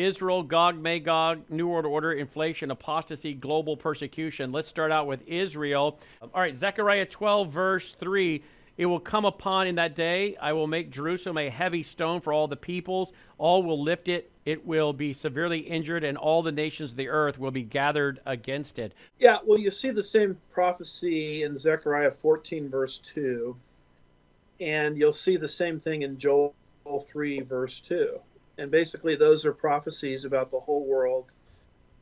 Israel, Gog, Magog, New World Order, inflation, apostasy, global persecution. Let's start out with Israel. All right, Zechariah 12, verse 3. It will come upon in that day, I will make Jerusalem a heavy stone for all the peoples. All will lift it. It will be severely injured, and all the nations of the earth will be gathered against it. Yeah, well, you see the same prophecy in Zechariah 14, verse 2, and you'll see the same thing in Joel 3, verse 2. And basically, those are prophecies about the whole world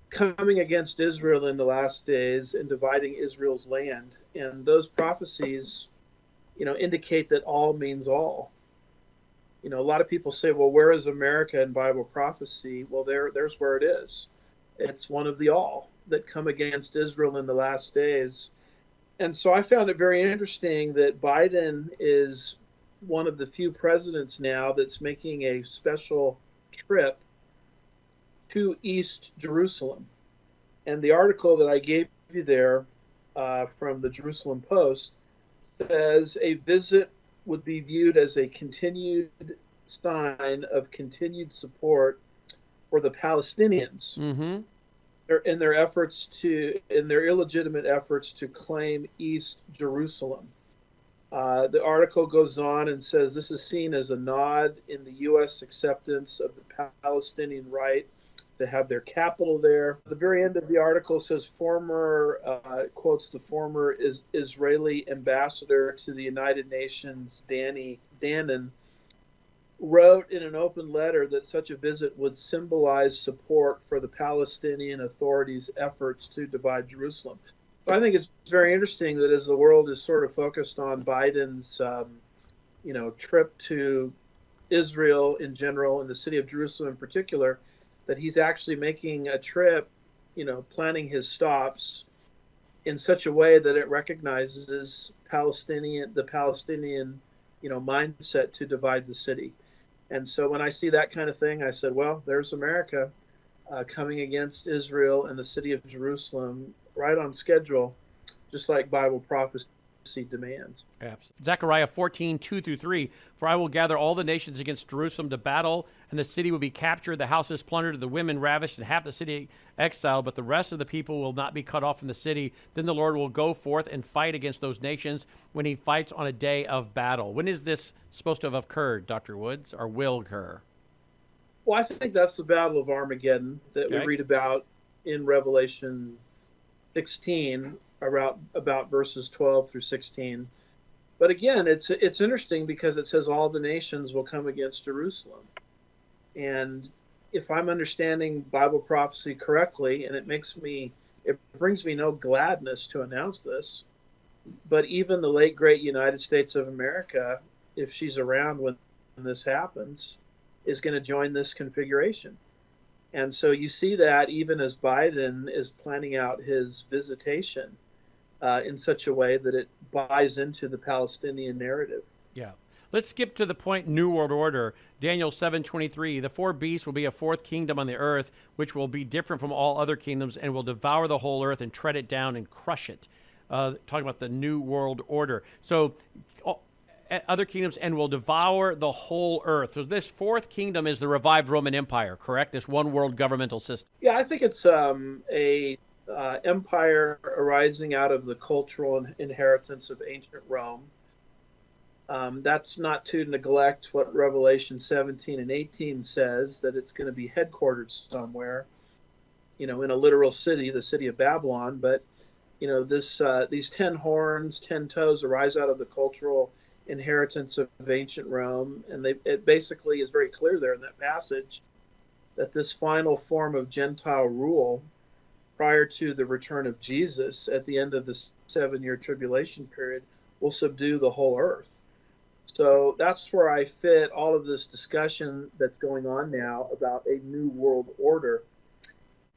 coming against Israel in the last days and dividing Israel's land. And those prophecies, indicate that all means all. A lot of people say, well, where is America in Bible prophecy? Well, there's where it is. It's one of the all that come against Israel in the last days. And so I found it very interesting that Biden is one of the few presidents now that's making a special trip to East Jerusalem. And the article that I gave you there from the Jerusalem Post says a visit would be viewed as a continued sign of continued support for the Palestinians in their illegitimate efforts to claim East Jerusalem. The article goes on and says this is seen as a nod in the U.S. acceptance of the Palestinian right to have their capital there. The very end of the article says quotes the former Israeli ambassador to the United Nations, Danny Danon, wrote in an open letter that such a visit would symbolize support for the Palestinian Authority's efforts to divide Jerusalem. So I think it's very interesting that as the world is sort of focused on Biden's, trip to Israel in general and the city of Jerusalem in particular, that he's actually making a trip, planning his stops in such a way that it recognizes the Palestinian, mindset to divide the city. And so when I see that kind of thing, I said, well, there's America coming against Israel and the city of Jerusalem right on schedule, just like Bible prophecy demands. Absolutely. Zechariah 14, 2 through 3. For I will gather all the nations against Jerusalem to battle, and the city will be captured, the houses plundered, the women ravished, and half the city exiled, but the rest of the people will not be cut off from the city. Then the Lord will go forth and fight against those nations when he fights on a day of battle. When is this supposed to have occurred, Dr. Woods, or will occur? Well, I think that's the Battle of Armageddon that we read about in Revelation 16, about verses 12 through 16. But again, it's interesting because it says all the nations will come against Jerusalem. And if I'm understanding Bible prophecy correctly, and it brings me no gladness to announce this, but even the late great United States of America, if she's around when this happens, is going to join this configuration. And so you see that even as Biden is planning out his visitation in such a way that it buys into the Palestinian narrative. Yeah. Let's skip to the point New World Order. Daniel 7:23. The four beasts will be a fourth kingdom on the earth, which will be different from all other kingdoms and will devour the whole earth and tread it down and crush it. Talking about the New World Order. So other kingdoms and will devour the whole earth. So this fourth kingdom is the revived Roman Empire, correct? This one world governmental system. Yeah, I think it's a empire arising out of the cultural inheritance of ancient Rome. That's not to neglect what Revelation 17 and 18 says, that it's going to be headquartered somewhere, in a literal city, the city of Babylon. But, these 10 horns, 10 toes arise out of the cultural inheritance of ancient Rome. And it basically is very clear there in that passage that this final form of Gentile rule prior to the return of Jesus at the end of the 7-year tribulation period will subdue the whole earth. So that's where I fit all of this discussion that's going on now about a new world order.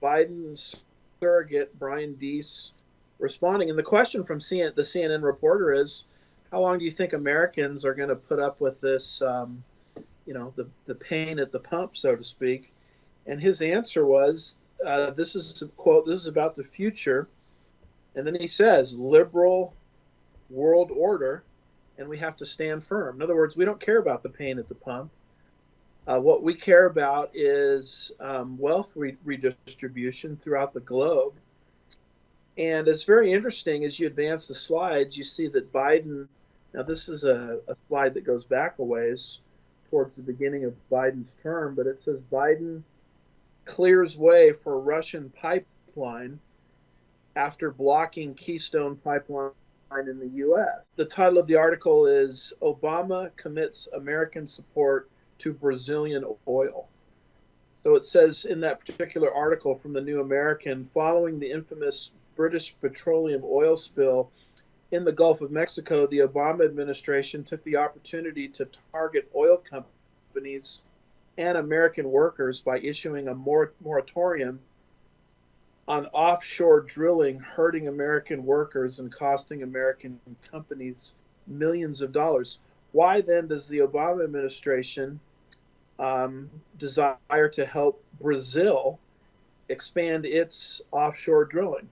Biden's surrogate, Brian Deese, responding. And the question from the CNN reporter is, how long do you think Americans are going to put up with this, the pain at the pump, so to speak? And his answer was, this is a quote, this is about the future. And then he says, liberal world order, and we have to stand firm. In other words, we don't care about the pain at the pump. What we care about is wealth redistribution throughout the globe. And it's very interesting as you advance the slides, you see that Biden, now this is a slide that goes back a ways towards the beginning of Biden's term, but it says Biden clears way for Russian pipeline after blocking Keystone Pipeline in the U.S. The title of the article is Obama Commits American Support to Brazilian Oil. So it says in that particular article from the New American, following the infamous British petroleum oil spill in the Gulf of Mexico, the Obama administration took the opportunity to target oil companies and American workers by issuing a moratorium on offshore drilling, hurting American workers and costing American companies millions of dollars. Why then does the Obama administration desire to help Brazil expand its offshore drilling?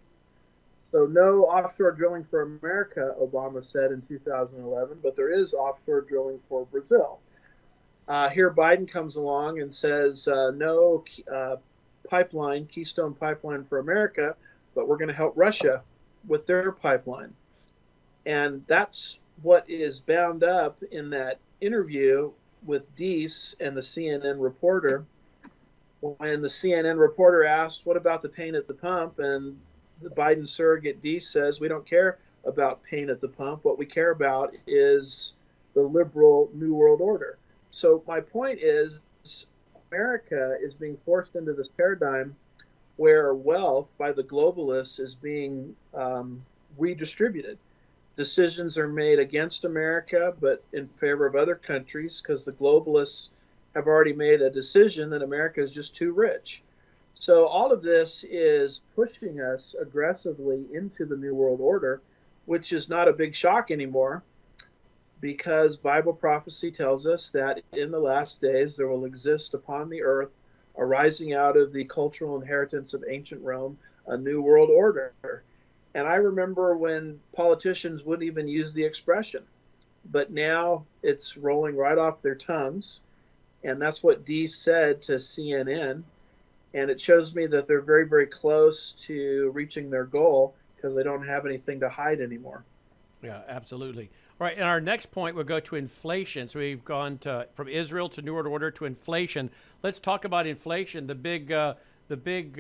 So no offshore drilling for America, Obama said in 2011, but there is offshore drilling for Brazil. Here Biden comes along and says no pipeline, Keystone Pipeline for America, but we're going to help Russia with their pipeline. And that's what is bound up in that interview with Deese and the CNN reporter. When the CNN reporter asked, what about the pain at the pump? And the Biden surrogate Deese says, we don't care about pain at the pump. What we care about is the liberal New World Order. So my point is, America is being forced into this paradigm where wealth by the globalists is being redistributed. Decisions are made against America, but in favor of other countries, because the globalists have already made a decision that America is just too rich. So all of this is pushing us aggressively into the New World Order, which is not a big shock anymore, because Bible prophecy tells us that in the last days there will exist upon the earth, arising out of the cultural inheritance of ancient Rome, a new world order. And I remember when politicians wouldn't even use the expression, but now it's rolling right off their tongues. And that's what Deese said to CNN. And it shows me that they're very, very close to reaching their goal because they don't have anything to hide anymore. Yeah, absolutely. All right, and our next point will go to inflation. So we've gone from Israel to New World Order to inflation. Let's talk about inflation. The big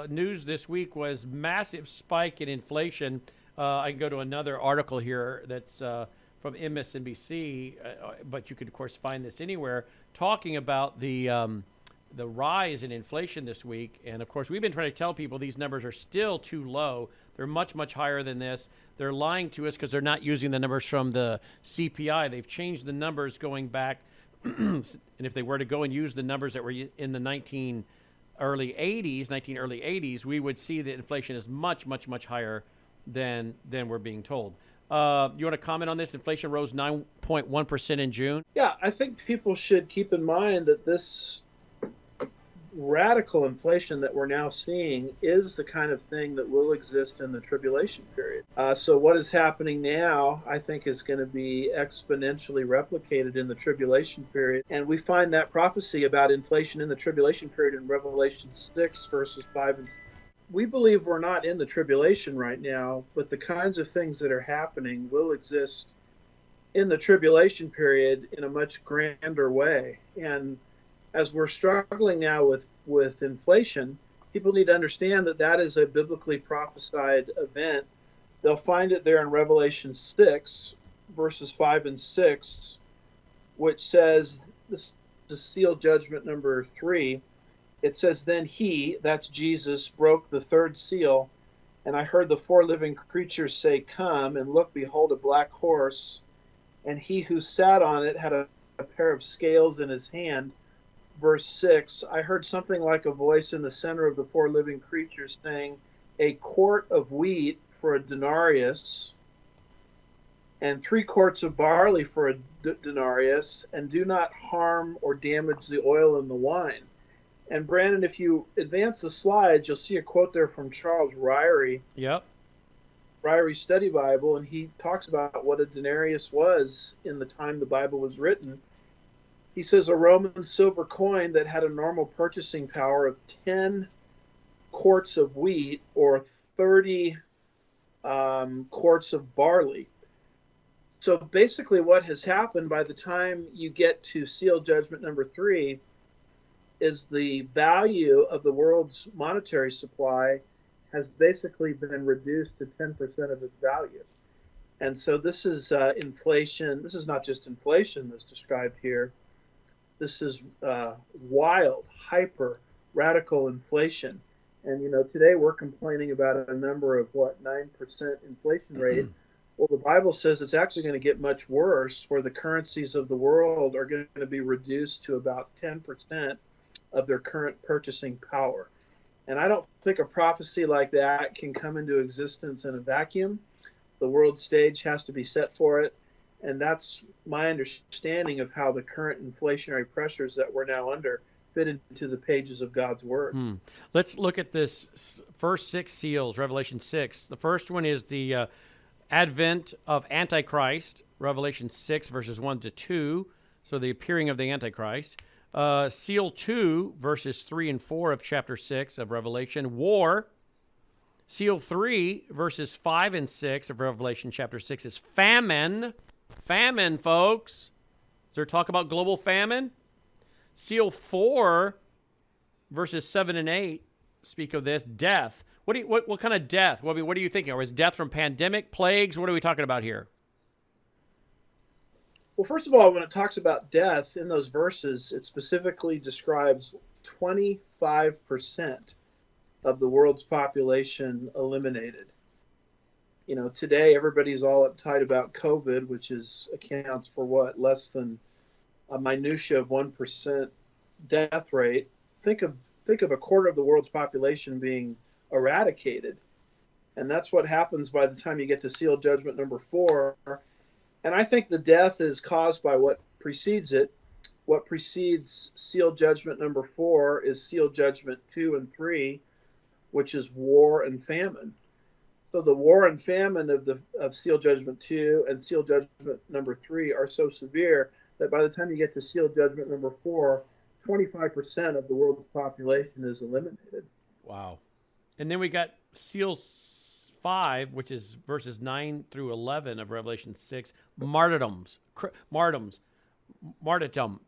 news this week was massive spike in inflation. I can go to another article here that's from MSNBC, but you could of course find this anywhere, talking about the rise in inflation this week. And of course, we've been trying to tell people these numbers are still too low. They're much, much higher than this. They're lying to us because they're not using the numbers from the CPI. They've changed the numbers going back. And if they were to go and use the numbers that were in the early 80s, we would see that inflation is much, much, much higher than we're being told. You want to comment on this? Inflation rose 9.1% in June. Yeah, I think people should keep in mind that this radical inflation that we're now seeing is the kind of thing that will exist in the tribulation period. So what is happening now, I think, is going to be exponentially replicated in the tribulation period. And we find that prophecy about inflation in the tribulation period in Revelation 6, verses 5 and 6. We believe we're not in the tribulation right now, but the kinds of things that are happening will exist in the tribulation period in a much grander way. And as we're struggling now with inflation, people need to understand that that is a biblically prophesied event. They'll find it there in Revelation 6, verses 5 and 6, which says, this is seal judgment number 3. It says, then he, that's Jesus, broke the third seal, and I heard the 4 living creatures say, come, and look, behold, a black horse, and he who sat on it had a pair of scales in his hand. Verse 6, I heard something like a voice in the center of the 4 living creatures saying, a quart of wheat for a denarius, and 3 quarts of barley for a denarius, and do not harm or damage the oil and the wine. And Brandon, if you advance the slides, you'll see a quote there from Charles Ryrie. Yep. Ryrie Study Bible, and he talks about what a denarius was in the time the Bible was written. He says a Roman silver coin that had a normal purchasing power of 10 quarts of wheat or 30 quarts of barley. So basically, what has happened by the time you get to seal judgment number 3 is the value of the world's monetary supply has basically been reduced to 10% of its value. And so this is inflation. This is not just inflation that's described here. This is wild, hyper, radical inflation. And, today we're complaining about a number of, 9% inflation rate. Well, the Bible says it's actually going to get much worse, where the currencies of the world are going to be reduced to about 10% of their current purchasing power. And I don't think a prophecy like that can come into existence in a vacuum. The world stage has to be set for it. And that's my understanding of how the current inflationary pressures that we're now under fit into the pages of God's Word. Let's look at this first 6 seals, Revelation 6. The first one is the advent of Antichrist, Revelation 6, verses 1 to 2. So the appearing of the Antichrist. Seal 2, verses 3 and 4 of chapter 6 of Revelation, war. Seal 3, verses 5 and 6 of Revelation chapter 6 is famine. Famine, folks. Is there talk about global famine? Seal 4, verses 7 and 8 speak of this, death. What kind of death? What are you thinking? Or is death from pandemic, plagues? What are we talking about here? Well, first of all, when it talks about death in those verses, it specifically describes 25% of the world's population eliminated. Today everybody's all uptight about COVID, which accounts for less than a minutia of 1% death rate. Think of a quarter of the world's population being eradicated, and that's what happens by the time you get to seal judgment number 4. And I think the death is caused by what precedes it. What precedes seal judgment number 4 is seal judgment 2 and 3, which is war and famine. So the war and famine of seal judgment 2 and seal judgment number 3 are so severe that by the time you get to seal judgment number 4, 25% of the world's population is eliminated. Wow. And then we got seal 5, which is verses 9 through 11 of Revelation 6, martyrdom.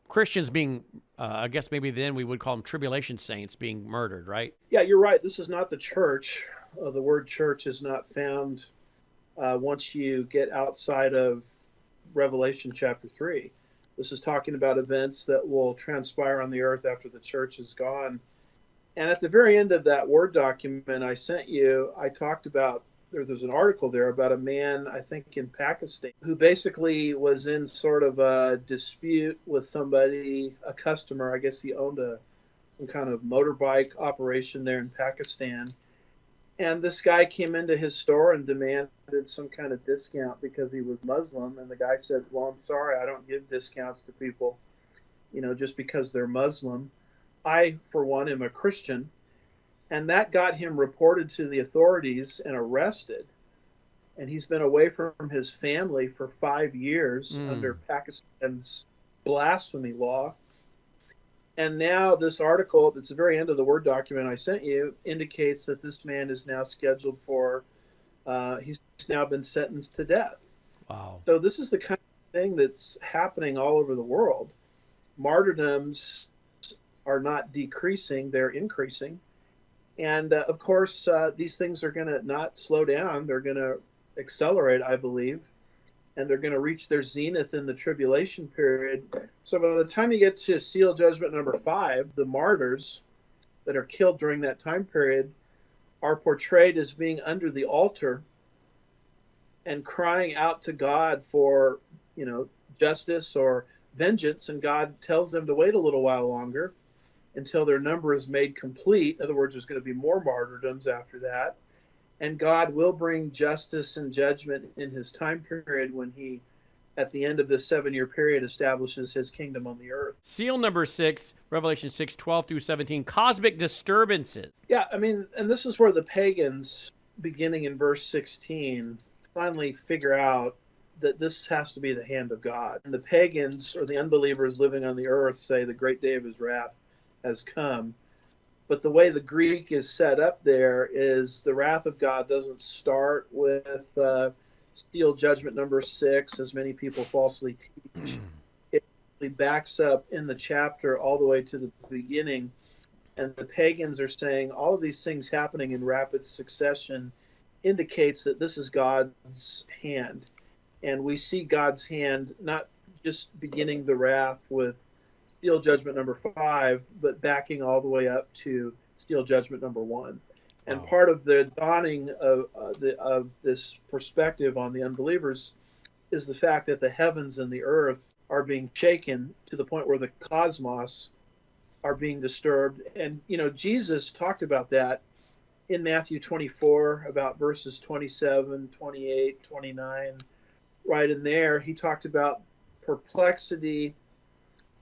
Christians being, I guess maybe then we would call them tribulation saints being murdered, right? Yeah, you're right. This is not the church. The word church is not found once you get outside of Revelation chapter 3. This is talking about events that will transpire on the earth after the church is gone. And at the very end of that Word document I sent you, I talked about, there's an article there about a man, I think in Pakistan, who basically was in sort of a dispute with somebody, a customer. I guess he owned some kind of motorbike operation there in Pakistan. And this guy came into his store and demanded some kind of discount because he was Muslim. And the guy said, well, I'm sorry, I don't give discounts to people, just because they're Muslim. I, for one, am a Christian. And that got him reported to the authorities and arrested. And he's been away from his family for 5 years under Pakistan's blasphemy law. And now this article, that's the very end of the Word document I sent you, indicates that this man is now scheduled for, he's now been sentenced to death. Wow. So this is the kind of thing that's happening all over the world. Martyrdoms are not decreasing, they're increasing. And of course, these things are going to not slow down. They're going to accelerate, I believe. And they're going to reach their zenith in the tribulation period. So by the time you get to seal judgment number 5, the martyrs that are killed during that time period are portrayed as being under the altar and crying out to God for, justice or vengeance. And God tells them to wait a little while longer until their number is made complete. In other words, there's going to be more martyrdoms after that. And God will bring justice and judgment in his time period when he, at the end of this 7-year period, establishes his kingdom on the earth. Seal number 6, Revelation 6, 12 through 17, cosmic disturbances. Yeah, and this is where the pagans, beginning in verse 16, finally figure out that this has to be the hand of God. And the pagans or the unbelievers living on the earth say the great day of his wrath has come. But the way the Greek is set up there is the wrath of God doesn't start with steel judgment number 6, as many people falsely teach. It really backs up in the chapter all the way to the beginning. And the pagans are saying all of these things happening in rapid succession indicates that this is God's hand. And we see God's hand not just beginning the wrath with steel judgment number 5, but backing all the way up to steel judgment number 1. And part of the dawning of this perspective on the unbelievers is the fact that the heavens and the earth are being shaken to the point where the cosmos are being disturbed. And, Jesus talked about that in Matthew 24, about verses 27, 28, 29. Right in there, he talked about perplexity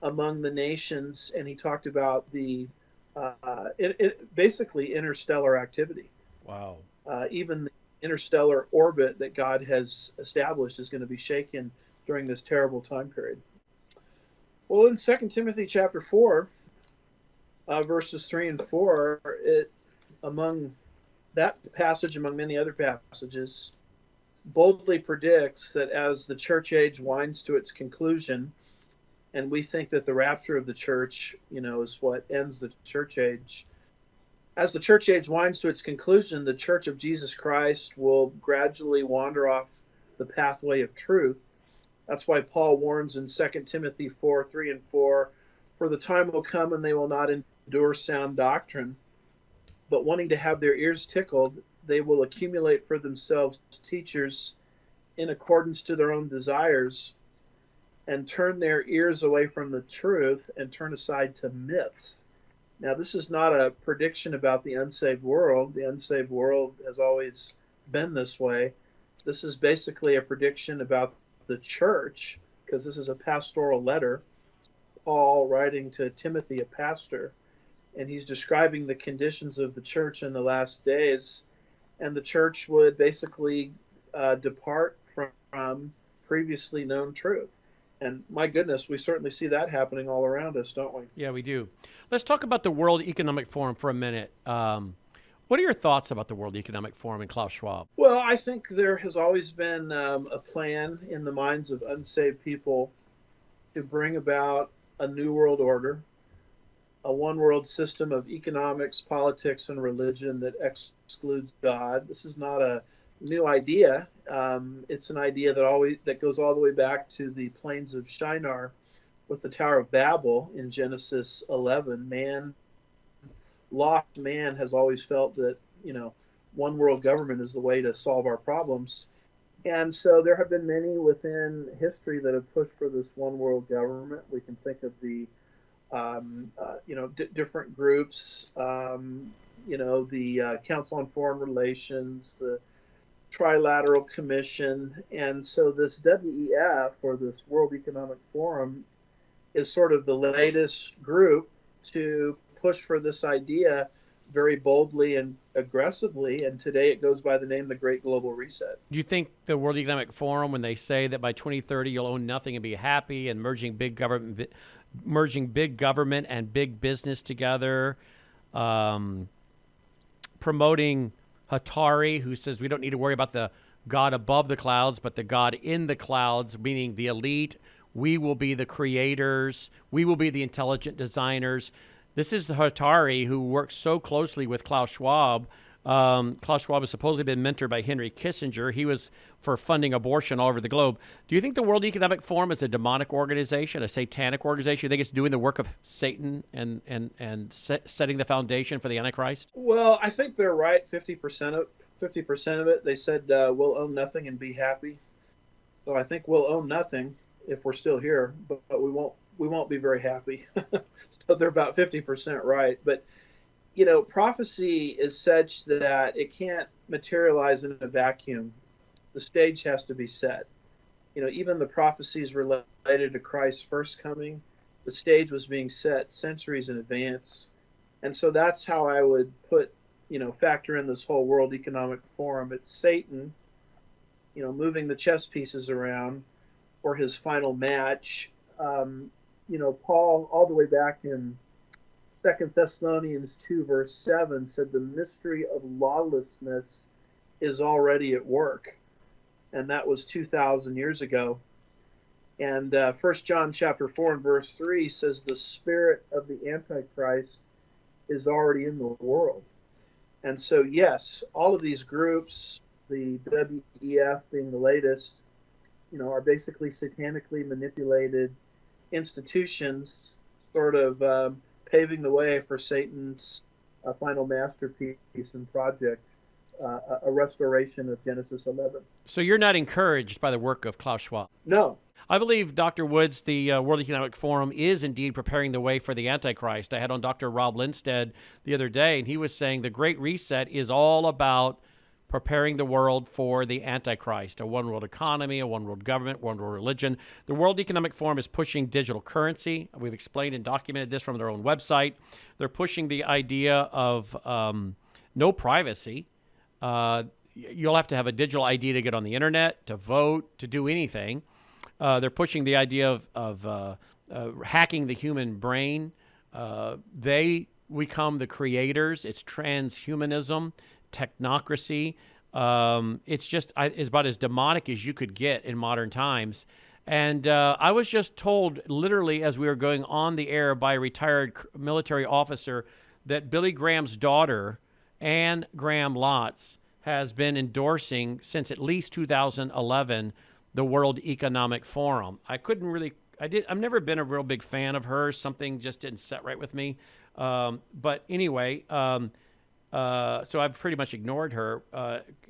among the nations, and he talked about the basically interstellar activity. Wow. Even the interstellar orbit that God has established is going to be shaken during this terrible time period. Well, in 2 Timothy chapter 4, verses 3 and 4, among that passage, among many other passages, boldly predicts that as the church age winds to its conclusion, and we think that the rapture of the church, is what ends the church age. As the church age winds to its conclusion, the church of Jesus Christ will gradually wander off the pathway of truth. That's why Paul warns in 2 Timothy 4, 3 and 4, for the time will come and they will not endure sound doctrine, but wanting to have their ears tickled, they will accumulate for themselves teachers in accordance to their own desires, and turn their ears away from the truth and turn aside to myths. Now, this is not a prediction about the unsaved world. The unsaved world has always been this way. This is basically a prediction about the church, because this is a pastoral letter. Paul writing to Timothy, a pastor, and he's describing the conditions of the church in the last days. And the church would basically depart from previously known truth. And my goodness, we certainly see that happening all around us, don't we? Yeah, we do. Let's talk about the World Economic Forum for a minute. What are your thoughts about the World Economic Forum and Klaus Schwab? Well, I think there has always been a plan in the minds of unsaved people to bring about a new world order, a one world system of economics, politics, and religion that excludes God. This is not a new idea. It's an idea that goes all the way back to the plains of Shinar with the Tower of Babel in Genesis 11. Lost man has always felt that, one world government is the way to solve our problems. And so there have been many within history that have pushed for this one world government. We can think of the, different groups, the Council on Foreign Relations, the Trilateral Commission. And so this WEF, or this World Economic Forum, is sort of the latest group to push for this idea very boldly and aggressively. And today it goes by the name the Great Global Reset. Do you think the World Economic Forum, when they say that by 2030 you'll own nothing and be happy, and merging big government and big business together, promoting Hatari, who says we don't need to worry about the God above the clouds, but the God in the clouds, meaning the elite. We will be the creators. We will be the intelligent designers. This is Hatari, who works so closely with Klaus Schwab. Klaus Schwab has supposedly been mentored by Henry Kissinger. He was for funding abortion all over the globe. Do you think the World Economic Forum is a demonic organization, a satanic organization? You think it's doing the work of Satan and setting the foundation for the Antichrist? Well, I think they're right. 50% of it. They said we'll own nothing and be happy. So I think we'll own nothing if we're still here, but we won't be very happy. So they're about 50% right. But prophecy is such that it can't materialize in a vacuum. The stage has to be set. Even the prophecies related to Christ's first coming, the stage was being set centuries in advance. And so that's how I would factor in this whole World Economic Forum. It's Satan, moving the chess pieces around for his final match. Paul, all the way back in 2 Thessalonians 2, verse 7, said the mystery of lawlessness is already at work. And that was 2,000 years ago. And 1 John chapter 4 and verse 3 says the spirit of the Antichrist is already in the world. And so, yes, all of these groups, the WEF being the latest, are basically satanically manipulated institutions, sort of paving the way for Satan's final masterpiece and project, a restoration of Genesis 11. So you're not encouraged by the work of Klaus Schwab? No. I believe Dr. Woods, the World Economic Forum, is indeed preparing the way for the Antichrist. I had on Dr. Rob Lindstedt the other day, and he was saying the Great Reset is all about preparing the world for the Antichrist, a one-world economy, a one-world government, one-world religion. The World Economic Forum is pushing digital currency. We've explained and documented this from their own website. They're pushing the idea of no privacy. You'll have to have a digital ID to get on the internet, to vote, to do anything. They're pushing the idea of hacking the human brain. They become the creators. It's transhumanism, technocracy. It's about as demonic as you could get in modern times. And I was just told, literally, as we were going on the air by a retired military officer, that Billy Graham's daughter, Anne Graham Lotz, has been endorsing since at least 2011 the World Economic Forum. I've never been a real big fan of hers. Something just didn't set right with me. But anyway, so I've pretty much ignored her.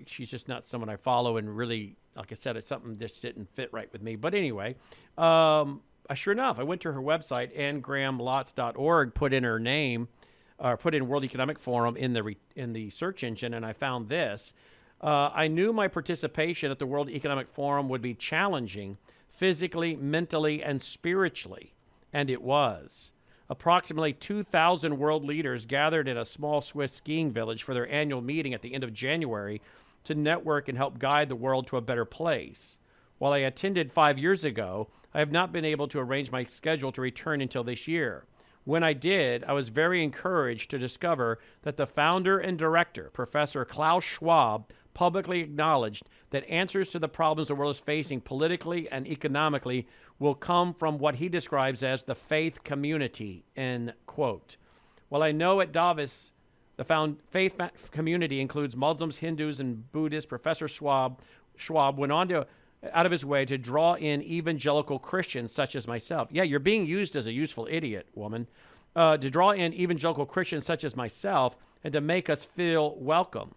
She's just not someone I follow, and really, like I said, it's something just didn't fit right with me. But anyway, sure enough, I went to her website, annegrahamlotz.org, put in her name, put in World Economic Forum in the search engine, and I found this. I knew my participation at the World Economic Forum would be challenging physically, mentally, and spiritually, and it was. Approximately 2,000 world leaders gathered in a small Swiss skiing village for their annual meeting at the end of January to network and help guide the world to a better place. While I attended 5 years ago, I have not been able to arrange my schedule to return until this year. When I did, I was very encouraged to discover that the founder and director, Professor Klaus Schwab, publicly acknowledged that answers to the problems the world is facing politically and economically will come from what he describes as the faith community, end quote. While I know at Davos the faith community includes Muslims, Hindus, and Buddhists, Professor Schwab went on out of his way to draw in evangelical Christians such as myself. Yeah, you're being used as a useful idiot, woman. To draw in evangelical Christians such as myself and to make us feel welcome.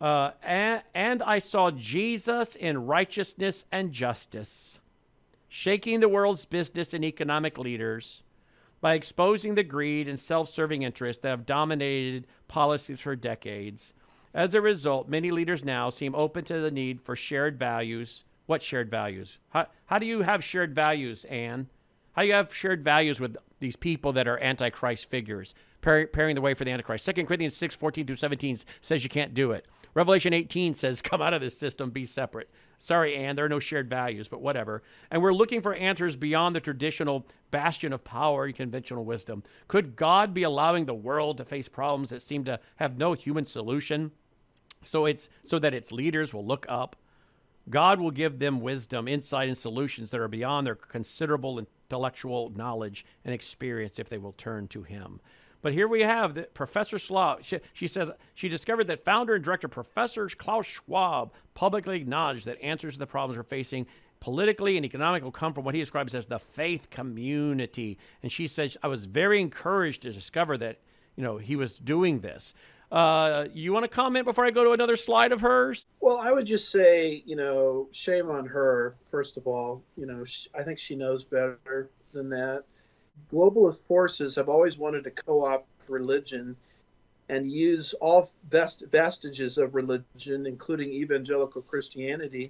And I saw Jesus in righteousness and justice, shaking the world's business and economic leaders by exposing the greed and self-serving interests that have dominated policies for decades. As a result, many leaders now seem open to the need for shared values. What shared values? How do you have shared values, Anne? How do you have shared values with these people that are Antichrist figures, preparing the way for the Antichrist? 2 Corinthians 6:14-17 says you can't do it. Revelation 18 says, come out of this system, be separate. Sorry, Anne, there are no shared values, but whatever. And we're looking for answers beyond the traditional bastion of power and conventional wisdom. Could God be allowing the world to face problems that seem to have no human solution so that its leaders will look up? God will give them wisdom, insight, and solutions that are beyond their considerable intellectual knowledge and experience if they will turn to him. But here we have Professor Schwab. She says she discovered that founder and director Professor Klaus Schwab publicly acknowledged that answers to the problems we're facing politically and economically will come from what he describes as the faith community. And she says, I was very encouraged to discover that, he was doing this. You want to comment before I go to another slide of hers? Well, I would just say, shame on her, first of all. I think she knows better than that. Globalist forces have always wanted to co-opt religion and use all vestiges of religion, including evangelical Christianity,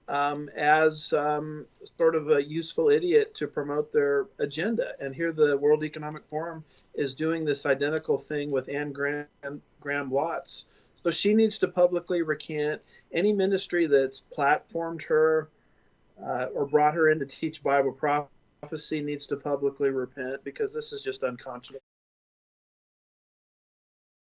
as sort of a useful idiot to promote their agenda. And here the World Economic Forum is doing this identical thing with Anne Graham Lotz. So she needs to publicly recant. Any ministry that's platformed her or brought her in to teach Bible prophecy needs to publicly repent, because this is just unconscionable.